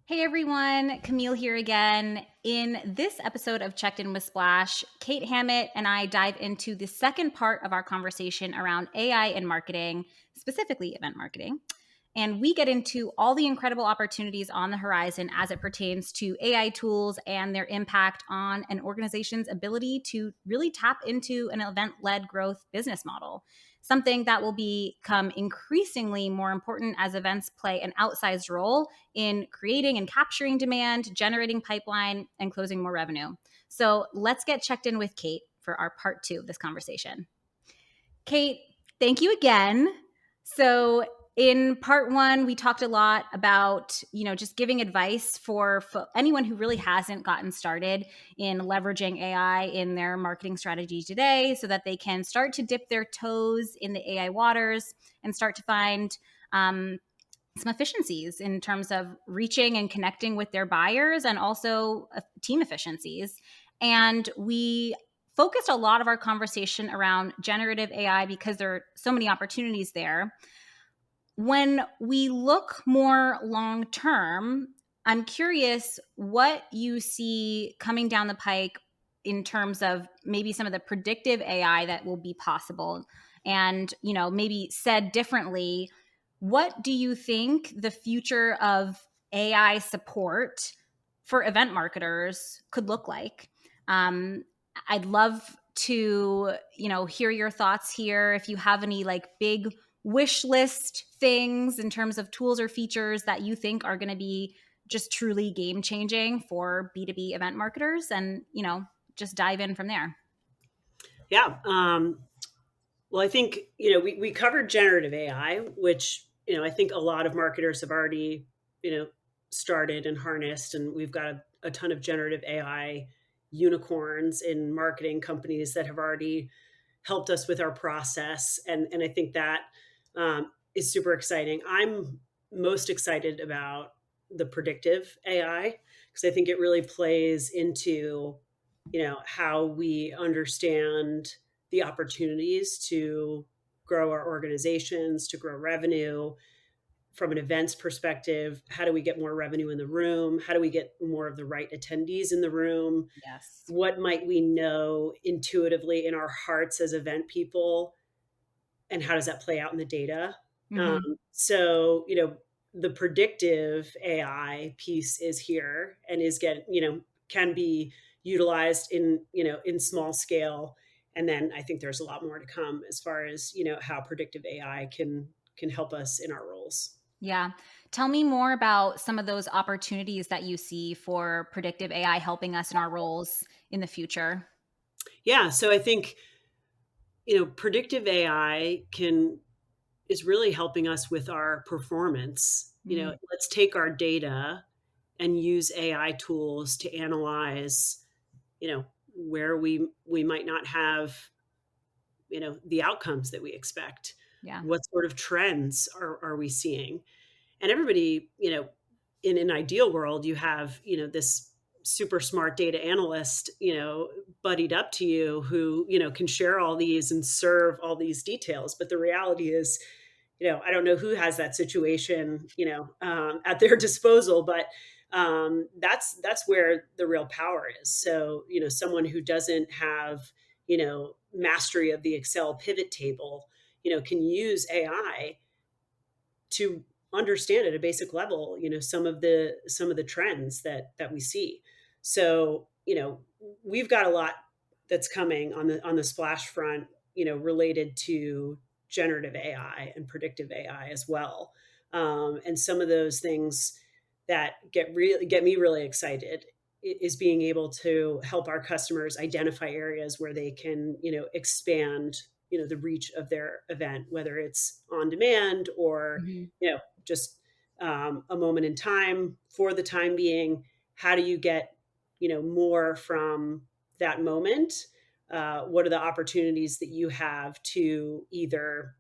Hey everyone, Camille here again. In this episode of Checked In with Splash, Kate Hammitt and I dive into the second part of our conversation around AI and marketing, specifically event marketing. And we get into all the incredible opportunities on the horizon as it pertains to AI tools and their impact on an organization's ability to really tap into an event led growth business model. Something that will become increasingly more important as events play an outsized role in creating and capturing demand, generating pipeline, and closing more revenue. So let's get checked in with Kate for our part two of this conversation. Kate, thank you again. So in part one, we talked a lot about, just giving advice for anyone who really hasn't gotten started in leveraging AI in their marketing strategy today so that they can start to dip their toes in the AI waters and start to find some efficiencies in terms of reaching and connecting with their buyers and also team efficiencies. And we focused a lot of our conversation around generative AI because there are so many opportunities there. When we look more long term, I'm curious what you see coming down the pike in terms of maybe some of the predictive AI that will be possible. And, maybe said differently, what do you think the future of AI support for event marketers could look like? Um, I'd love to, hear your thoughts here. If you have any like big wish list things in terms of tools or features that you think are going to be just truly game changing for B2B event marketers, and, just dive in from there. Yeah. Well, I think, we covered generative AI, which, I think a lot of marketers have already, started and harnessed. And we've got a ton of generative AI unicorns in marketing companies that have already helped us with our process. And I think that is super exciting. I'm most excited about the predictive AI because I think it really plays into, how we understand the opportunities to grow our organizations, to grow revenue from an events perspective. How do we get more revenue in the room? How do we get more of the right attendees in the room? Yes. What might we know intuitively in our hearts as event people? And how does that play out in the data? Um, Mm-hmm. so, the predictive AI piece is here and is can be utilized in small scale. And then I think there's a lot more to come as far as, how predictive AI can help us in our roles. Yeah. Tell me more about some of those opportunities that you see for predictive AI helping us in our roles in the future. Yeah. So I think, predictive AI can is really helping us with our performance. Mm, Let's take our data and use AI tools to analyze, where we might not have, the outcomes that we expect. yeah. What sort of trends are we seeing? And everybody, in an ideal world, you have, this super smart data analyst, buddied up to you who, can share all these and serve all these details. But the reality is, I don't know who has that situation, at their disposal, but that's where the real power is. So, someone who doesn't have, mastery of the Excel pivot table, can use AI to understand at a basic level, some of the trends that we see. So, we've got a lot that's coming on the splash front, related to generative AI and predictive AI as well. And some of those things that get me really excited is being able to help our customers identify areas where they can, expand, the reach of their event, whether it's on demand or, Mhm. just a moment in time for the time being. How do you get, more from that moment? What are the opportunities that you have to either,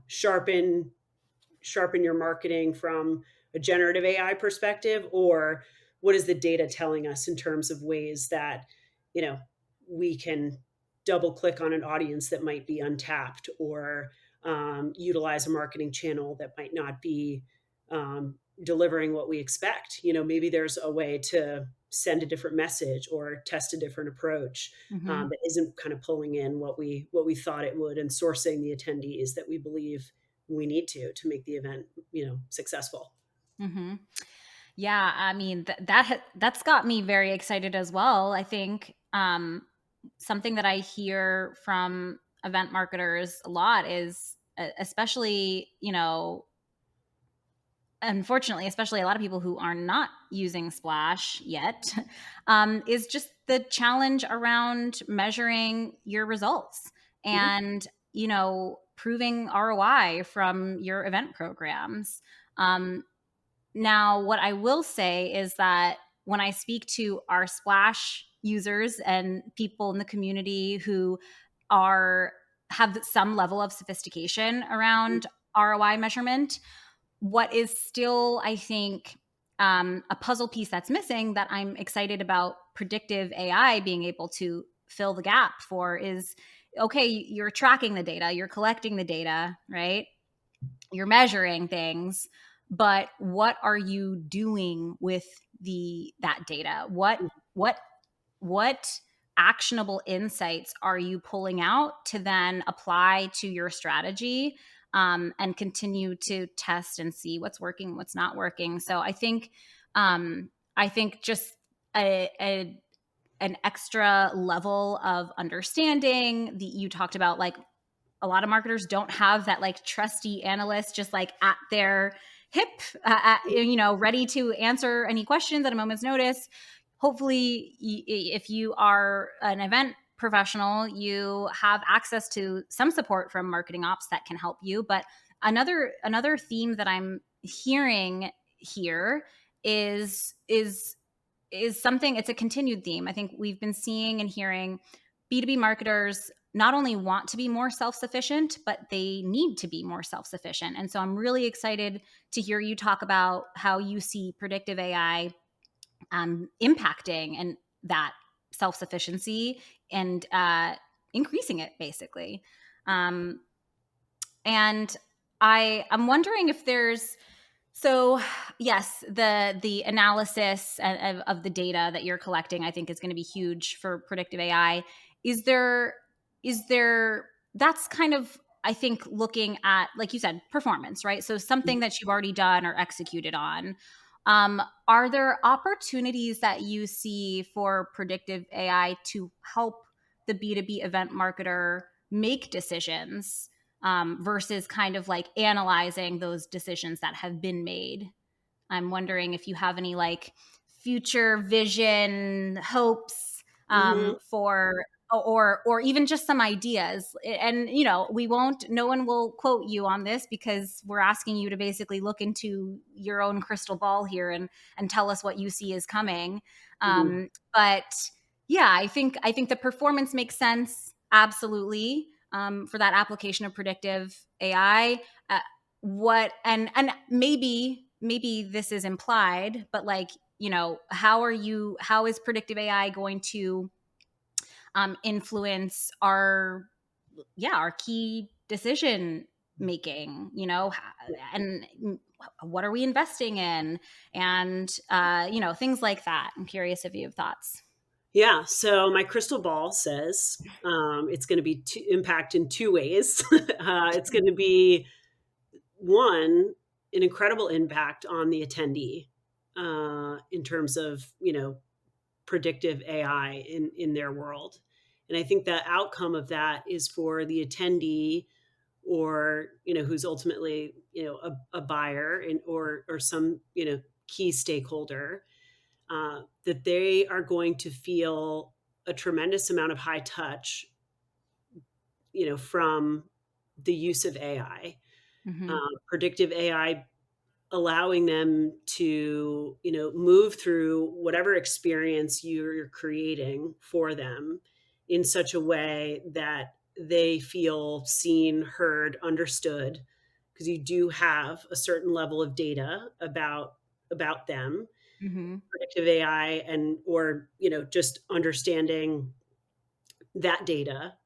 sharpen your marketing from a generative AI perspective, or what is the data telling us in terms of ways that, you know, we can double click on an audience that might be untapped, or utilize a marketing channel that might not be delivering what we expect. Maybe there's a way to send a different message or test a different approach, Hmm. that isn't kind of pulling in what we thought it would and sourcing the attendees that we believe we need to make the event successful. Hmm. Yeah, I mean that's got me very excited as well. I think something that I hear from event marketers a lot is, especially, unfortunately, especially a lot of people who are not using Splash yet, is just the challenge around measuring your results Mhm, and, proving ROI from your event programs. Um, Now, what I will say is that when I speak to our Splash users and people in the community who are have some level of sophistication mhm, around ROI measurement, what is still, I think, a puzzle piece that's missing that I'm excited about predictive AI being able to fill the gap for is, okay, you're tracking the data, you're collecting the data, right? You're measuring things, but what are you doing with that data? What what actionable insights are you pulling out to then apply to your strategy, and continue to test and see what's working, what's not working? So I think just a an extra level of understanding. You talked about, like, a lot of marketers don't have that, like, trusty analyst just like at their hip, ready to answer any questions at a moment's notice. Hopefully, if you are an event professional, you have access to some support from marketing ops that can help you. But another theme that I'm hearing here is something, it's a continued theme. I think we've been seeing and hearing B2B marketers not only want to be more self-sufficient, but they need to be more self-sufficient. And so I'm really excited to hear you talk about how you see predictive AI impacting and that self-sufficiency and increasing it, basically. Um, and I'm wondering if there's, so yes, the analysis of the data that you're collecting, I think, is going to be huge for predictive AI. Is there that's kind of, I think, looking at, like you said, performance, right? So something mhm, that you've already done or executed on. Are there opportunities that you see for predictive AI to help the B2B event marketer make decisions, versus kind of like analyzing those decisions that have been made? I'm wondering if you have any, like, future vision hopes, mhm, for, or even just some ideas. And we won't, no one will quote you on this because we're asking you to basically look into your own crystal ball here and tell us what you see is coming. mhm. But yeah, I think the performance makes sense, absolutely, for that application of predictive AI. Uh, what and maybe this is implied, but, like, how is predictive AI going to influence our key decision making, and what are we investing in, and things like that. I'm curious if you have thoughts. Yeah, so my crystal ball says, it's gonna be impact in 2 ways. It's gonna be, 1, an incredible impact on the attendee, in terms of, predictive AI in their world. And I think the outcome of that is for the attendee, or, who's ultimately, a buyer, or some, key stakeholder, that they are going to feel a tremendous amount of high touch, from the use of AI, Hmm. predictive AI, allowing them to, move through whatever experience you're creating for them in such a way that they feel seen, heard, understood, because you do have a certain level of data about them, Hmm. predictive AI, and or, just understanding that data,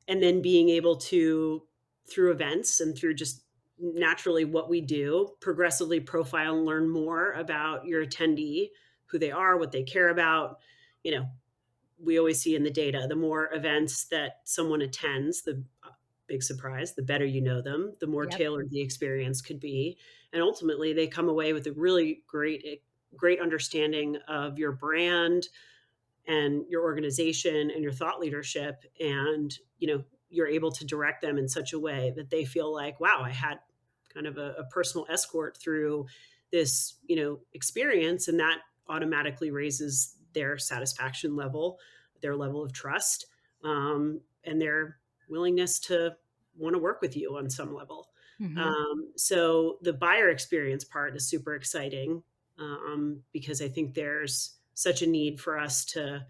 and then being able to, through events and through just naturally what we do, progressively profile and learn more about your attendee, who they are, what they care about. You know, we always see in the data, the more events that someone attends, the big surprise, the better you know them, the more Yep. tailored the experience could be. And ultimately, they come away with a really great understanding of your brand, and your organization and your thought leadership, and you're able to direct them in such a way that they feel like, wow, I had kind of a personal escort through this experience, and that automatically raises their satisfaction level, their level of trust, and their willingness to want to work with you on some level. Hmm. So the buyer experience part is super exciting, because I think there's such a need for us to,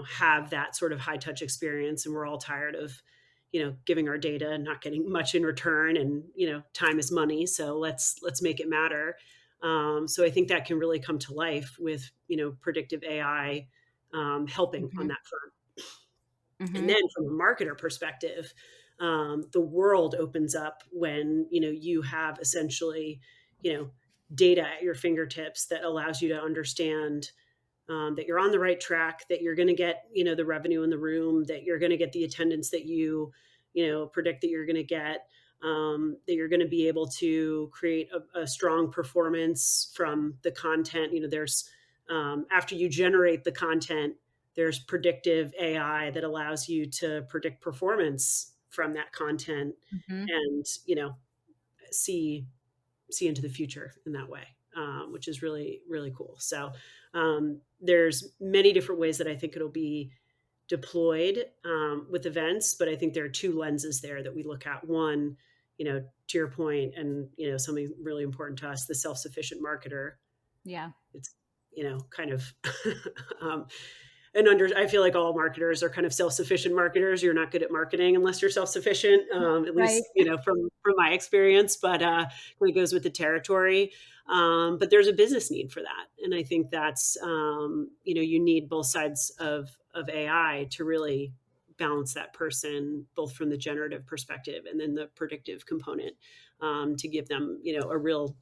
have that sort of high touch experience. And we're all tired of, giving our data and not getting much in return. And, time is money. So let's make it matter. So I think that can really come to life with, predictive AI, helping on Hmm. that front. And Hmm. then from a marketer perspective, the world opens up when you have essentially, you know data at your fingertips that allows you to understand, that you're on the right track, that you're going to get the revenue in the room, that you're going to get the attendance that you predict that you're going to get, that you're going to be able to create a strong performance from the content. There's, after you generate the content, there's predictive AI that allows you to predict performance from that content, Hmm. and see into the future in that way, which is really really cool. So there's many different ways that I think it'll be deployed, with events, but I think there are two lenses there that we look at. One, to your point, and something really important to us, the self-sufficient marketer. Yeah. It's kind of um, and I feel like all marketers are kind of self-sufficient marketers. You're not good at marketing unless you're self-sufficient, at Right. least from my experience. But it goes with the territory. But there's a business need for that, and I think that's, you need both sides of AI to really balance that person, both from the generative perspective and then the predictive component, to give them a real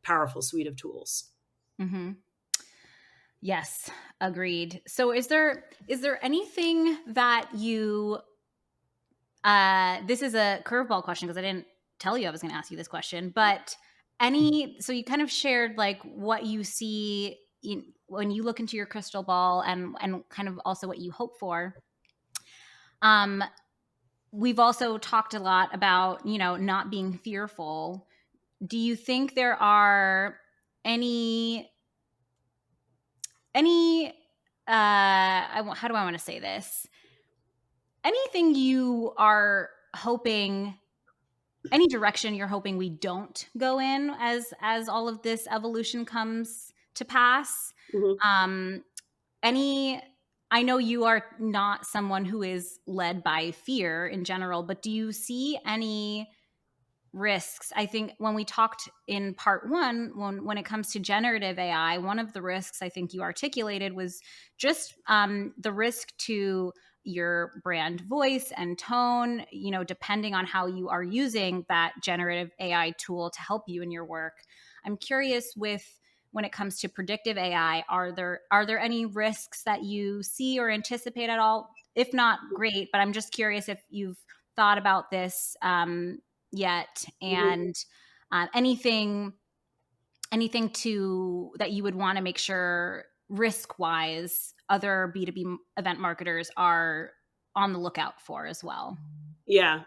powerful suite of tools. Hmm. Yes, agreed. So is there anything that you this is a curveball question because I didn't tell you I was going to ask you this question, but so you kind of shared like what you see when you look into your crystal ball, and kind of also what you hope for. Um we've also talked a lot about, not being fearful. Do you think there are any any how do I want to say this? Anything you are hoping, any direction you're hoping we don't go in as all of this evolution comes to pass? Mhm. Um any I know you are not someone who is led by fear in general, but do you see any risks? I think when we talked in part one, when it comes to generative AI, one of the risks I think you articulated was just the risk to your brand voice and tone, depending on how you are using that generative AI tool to help you in your work. I'm curious, with when it comes to predictive AI, are there any risks that you see or anticipate at all? If not, great, but I'm just curious if you've thought about this yet, Mhm. and anything to that you would want to make sure risk wise other B2B event marketers are on the lookout for as well. Yeah,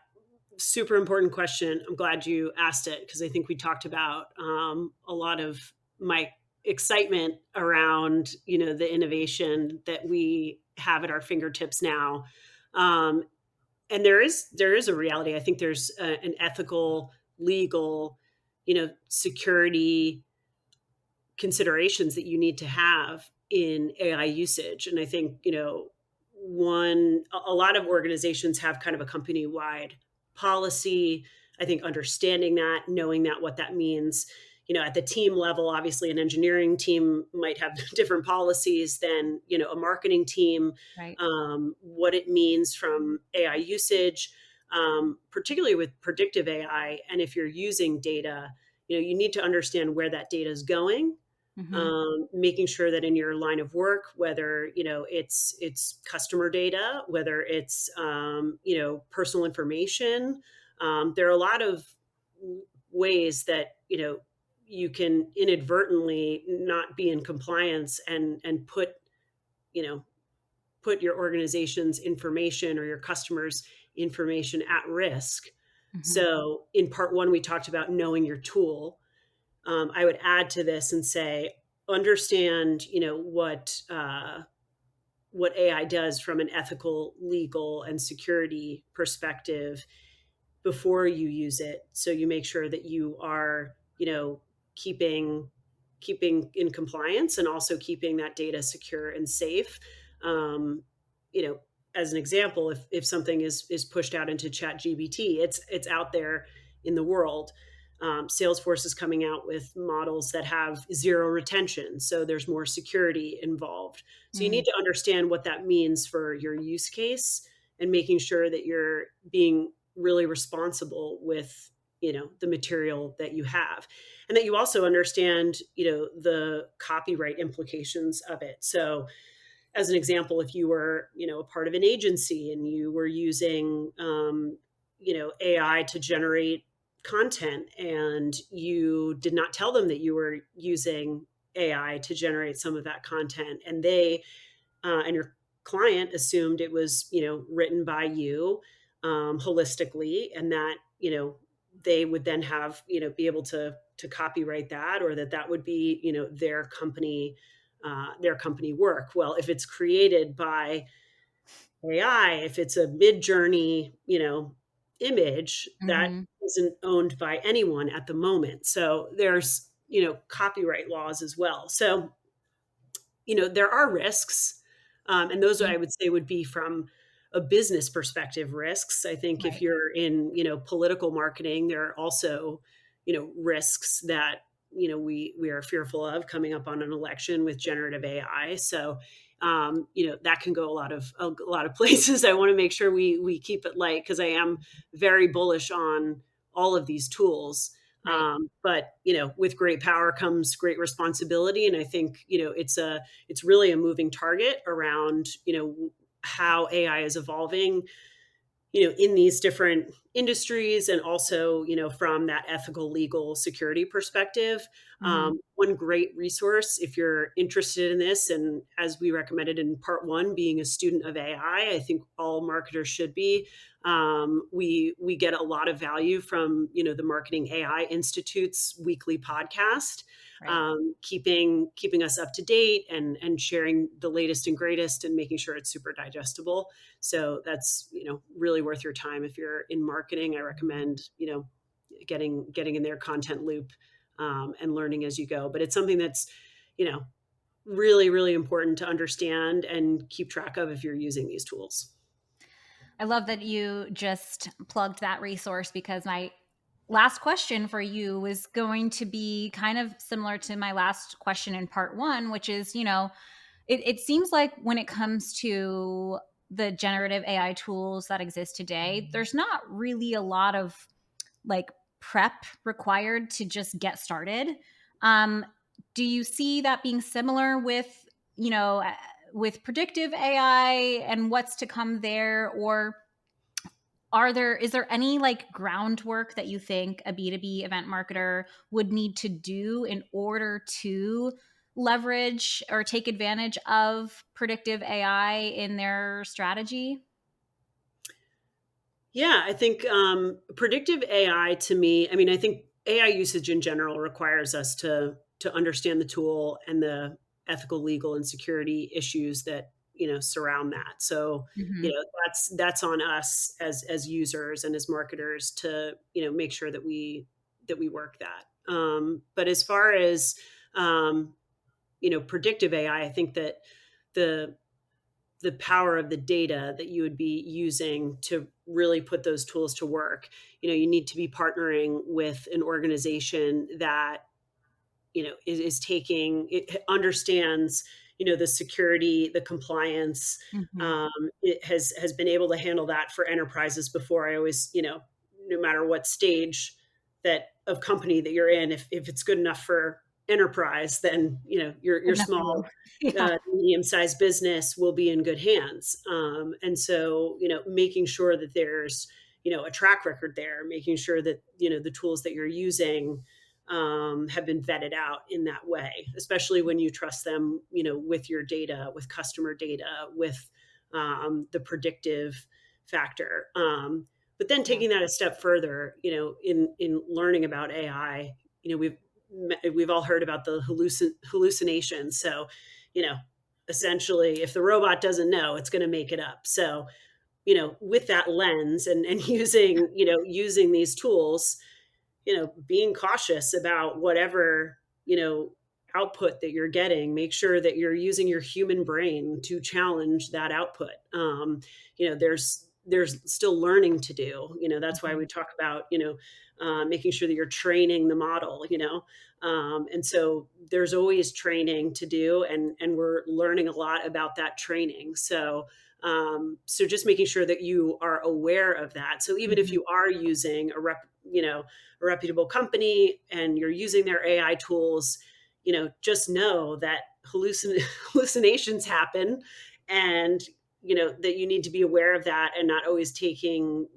super important question. I'm glad you asked it, because I think we talked about, a lot of my excitement around the innovation that we have at our fingertips now. Um, and there is a reality. I think there's an ethical, legal, security considerations that you need to have in AI usage. And I think, a lot of organizations have kind of a company wide policy. I think understanding that, knowing that, what that means, at the team level, obviously an engineering team might have different policies than, a marketing team, Right. what it means from AI usage. particularly with predictive AI. And if you're using data, you need to understand where that data is going, Hmm. making sure that in your line of work, whether it's customer data, whether it's personal information, there are a lot of ways that you can inadvertently not be in compliance and you know put your organization's information or your customers' information at risk. Hmm. So in part one, we talked about knowing your tool. I would add to this and say, understand, what AI does from an ethical, legal, and security perspective before you use it, so you make sure that you are keeping in compliance and also keeping that data secure and safe. um, you know as an example, if something is pushed out into chat gbt, it's out there in the world. Salesforce is coming out with models that have zero retention, so there's more security involved. So you need to understand what that means for your use case, and making sure that you're being really responsible with the material that you have, and that you also understand the copyright implications of it. So as an example, if you were a part of an agency and you were using AI to generate content, and you did not tell them that you were using AI to generate some of that content, and they and your client assumed it was written by you holistically, and that they would then have be able to copyright that, or that would be their company work. Well, if it's created by AI, if it's a mid journey image, that Hmm. isn't owned by anyone at the moment. So there's copyright laws as well. So there are risks, and those I would say would be from a business perspective risks. I think if Right. you're in political marketing, there are also risks that we are fearful of coming up on an election with generative AI. So that can go a lot of places. I want to make sure we keep it light, because I am very bullish on all of these tools. Right. But with great power comes great responsibility, and I think it's really a moving target around how AI is evolving in these different industries, and also from that ethical, legal, security perspective. Hmm. One great resource, if you're interested in this, and as we recommended in part one, being a student of AI, I think all marketers should be. We get a lot of value from the Marketing AI Institute's weekly podcast, Right. keeping us up to date, and sharing the latest and greatest, and making sure it's super digestible. So that's really worth your time. If you're in marketing, I recommend getting in their content loop, and learning as you go. But it's something that's you know really, really important to understand and keep track of if you're using these tools. I love that you just plugged that resource, because my last question for you was going to be kind of similar to my last question in part one, which is, it seems like when it comes to the generative AI tools that exist today, there's not really a lot of like prep required to just get started. Um, do you see that being similar with, you know, uh, with predictive AI and what's to come there? Or is there any like groundwork that you think a B2B event marketer would need to do in order to leverage or take advantage of predictive AI in their strategy? Yeah, I think predictive AI, to me, I mean, I think AI usage in general requires us to understand the tool and the ethical, legal, and security issues that surround that. So Hmm. that's on us as users and as marketers to make sure that we work that. But as far as predictive AI, I think that the the power of the data that you would be using to really put those tools to work. You need to be partnering with an organization that is taking it understands the security, the compliance. Hmm. It has been able to handle that for enterprises before. I always, no matter what stage that of company that you're in, if it's good enough for enterprise, then your Good enough for you. small, Yeah. medium-sized business will be in good hands. And so, making sure that there's a track record there, making sure that the tools that you're using have been vetted out in that way, especially when you trust them, with your data, with customer data, with the predictive factor. But then Yeah. taking that a step further, in learning about AI, we've all heard about the hallucinations. So, you know, essentially, if the robot doesn't know, it's going to make it up. So, with that lens and using these tools, being cautious about whatever, output that you're getting, make sure that you're using your human brain to challenge that output. There's still learning to do. That's why Mhm. we talk about, making sure that you're training the model, and so there's always training to do, and we're learning a lot about that training. So just making sure that you are aware of that. So even if Mhm. you are using a reputable company and you're using their AI tools, just know that hallucinations happen, and that you need to be aware of that and not always taking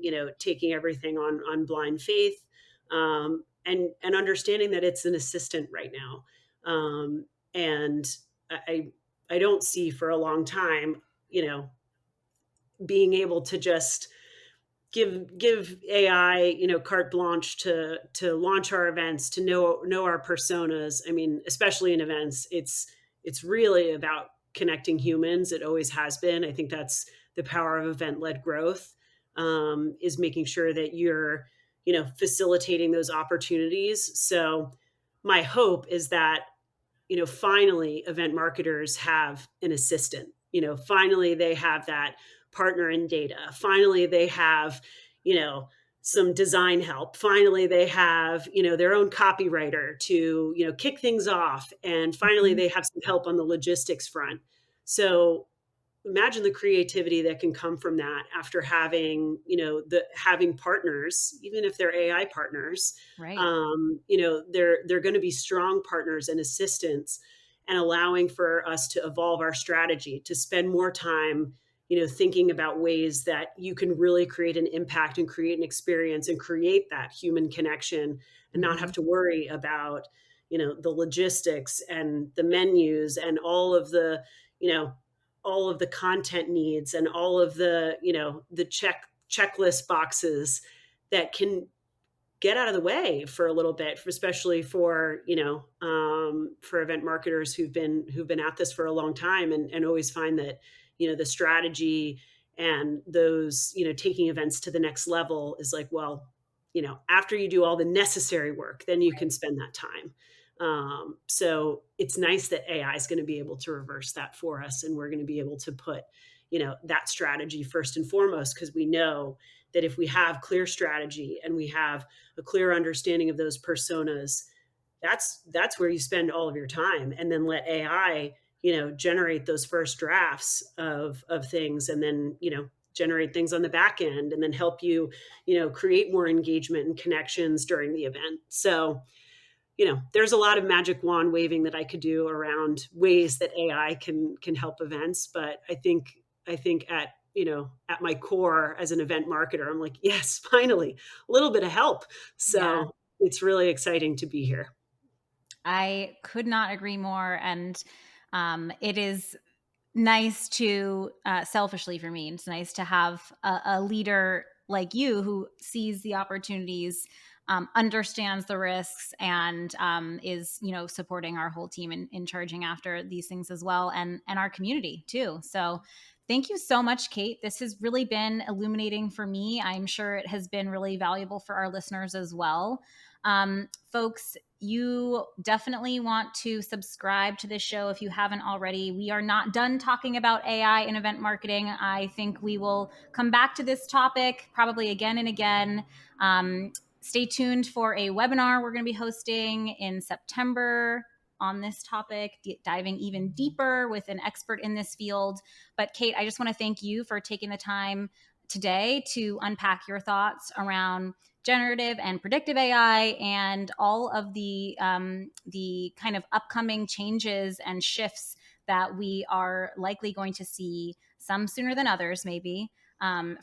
everything on blind faith, and understanding that it's an assistant right now. And I I don't see for a long time, being able to just give AI, carte blanche to launch our events, to know our personas. I mean, especially in events, it's really about connecting humans. It always has been. I think that's the power of event led growth, is making sure that you're facilitating those opportunities. So my hope is that finally event marketers have an assistant. Finally they have that partner in data. Finally they have, you know, some design help. Finally they have, their own copywriter to, kick things off. And finally Mhm. they have some help on the logistics front. So imagine the creativity that can come from that after having having partners, even if they're AI partners. Right. They're going to be strong partners and assistants, and allowing for us to evolve our strategy, to spend more time thinking about ways that you can really create an impact and create an experience and create that human connection, and not have Mhm. to worry about the logistics and the menus and you know all of the content needs and all of the checklist boxes that can get out of the way for a little bit, especially for event marketers who've been at this for a long time, and always find that the strategy and those taking events to the next level is like, well, after you do all the necessary work, then you can spend that time. So it's nice that AI is going to be able to reverse that for us, and we're going to be able to put that strategy first and foremost, because we know that if we have clear strategy and we have a clear understanding of those personas, that's where you spend all of your time, and then let AI, generate those first drafts of things, and then generate things on the back end, and then help you, create more engagement and connections during the event. So there's a lot of magic wand waving that I could do around ways that AI can help events, but I think at my core as an event marketer, I'm like, yes, finally, a little bit of help. Yeah. So it's really exciting to be here. I could not agree more. And it is nice to, selfishly for me, it's nice to have a leader like you who sees the opportunities, understands the risks, and is, supporting our whole team in charging after these things as well, and our community too. So thank you so much, Kate. This has really been illuminating for me. I'm sure it has been really valuable for our listeners as well. Folks, you definitely want to subscribe to this show if you haven't already. We are not done talking about AI in event marketing. I think we will come back to this topic probably again and again. Stay tuned for a webinar we're going to be hosting in September on this topic, diving even deeper with an expert in this field. But Kate, I just want to thank you for taking the time today to unpack your thoughts around generative and predictive AI and all of the kind of upcoming changes and shifts that we are likely going to see, some sooner than others, maybe,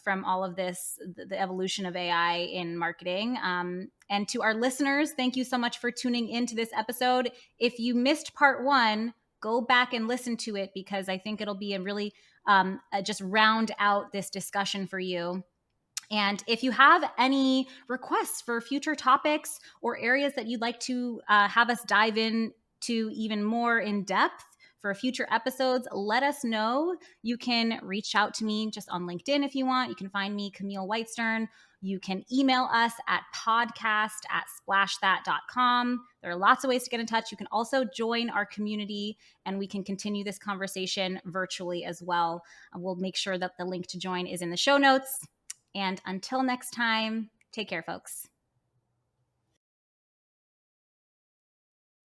from all of this, the evolution of AI in marketing. And to our listeners, thank you so much for tuning into this episode. If you missed part one, go back and listen to it, because I think it'll be a really just round out this discussion for you. And if you have any requests for future topics or areas that you'd like to have us dive into even more in depth for future episodes, let us know. You can reach out to me just on LinkedIn if you want. You can find me, Camille Whitestern. You can email us at podcast@splashthat.com. There are lots of ways to get in touch. You can also join our community, and we can continue this conversation virtually as well. We'll make sure that the link to join is in the show notes. And until next time, take care, folks.